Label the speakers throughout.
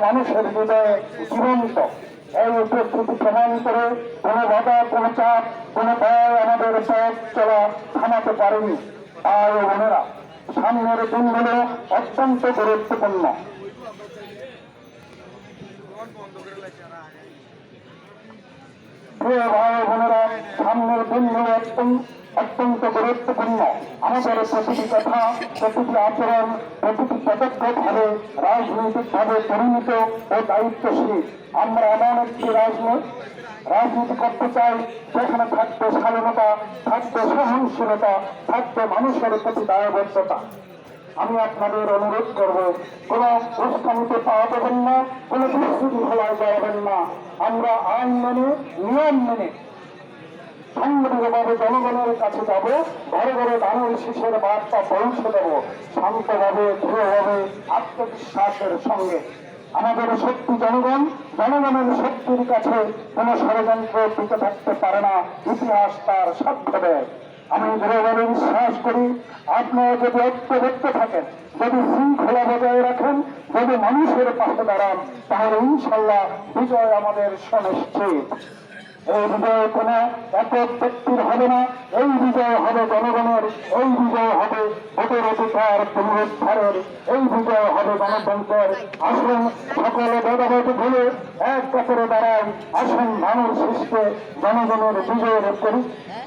Speaker 1: মানুষের হৃদয়ে জীবন্ত। এই উপস্থিতি প্রমাণ করে কোনো বাধা, কোনো চাপ, কোনো ভয় আমাদের পথ চলা থামাতে পারেনি। তাই বোনেরা, সামনের দিনগুলো অত্যন্ত গুরুত্বপূর্ণ। প্রিয় ভাই বোনেরা, সামনের দিনগুলো অত্যন্ত গুরুত্বপূর্ণ। আমাদের প্রতিটি কথা, প্রতিটি আচরণ, প্রতিটি পদক্ষেপ হবে রাজনৈতিকভাবে পরিণত ও দায়িত্বশীল। আমরা এমন একটি রাজনীতি করতে চাই যেখানে থাকবে স্বাধীনতা, থাকবে সহনশীলতা, থাকবে মানুষের প্রতি দায়বদ্ধতা। আমি আপনাদের অনুরোধ করব, কোন উস্কানিতে পা দেবেন না, কোন বিশৃঙ্খলায় যাবেন না। আমরা আইন মেনে, নিয়ম মেনে সংগঠিতভাবে জনগণের কাছে যাব, ঘরে ঘরে ধানের শীষের বার্তা পৌঁছে দেব, শান্তভাবে, দৃঢ়ভাবে, আত্মবিশ্বাসের সঙ্গে। আমাদের শক্তি জনগণ, জনগণের শক্তির কাছে কোন ষড়যন্ত্র টিকে থাকতে পারে না, ইতিহাস তার সাক্ষ্য দেয়। আমি দৃঢ়ভাবে বিশ্বাস করি, আপনারা যদি ঐক্যবদ্ধ থাকেন, যদি শৃঙ্খলা বজায় রাখেন, যদি মানুষের পাশে দাঁড়ান, তাহলে ইনশাল্লাহ বিজয় আমাদের সুনিশ্চিত। এই বিজয় কোন একক ব্যক্তির হবে না, এই বিজয় হবে জনগণের, এই বিজয় হবে ভোটের অধিকার পুনরুদ্ধারের, এই বিজয় হবে গণতন্ত্রের। আসুন সকলে ভেদাভেদ ভুলে এক কাতারে দাঁড়াই, আসুন ধানের শীষকে জনগণের বিজয়ের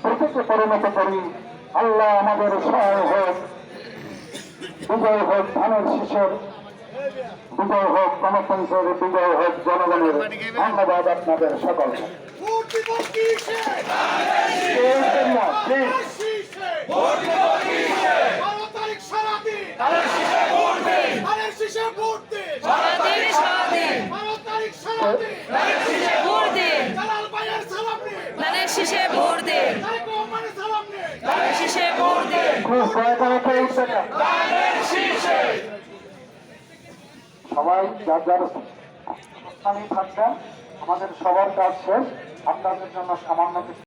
Speaker 1: প্রতীকে পরিণত করি। আল্লাহ আমাদের সহায় হোক। বিজয় হোক ধানের শীষের, বিজয় হোক গণতন্ত্রের, বিজয় হোক জনগণের। ধন্যবাদ আপনাদের সকলকে। সবাই যার যার স্থানে থাকবেন। আমাদের সবার কাজ শেষ। আপনাদের জন্য সামান্য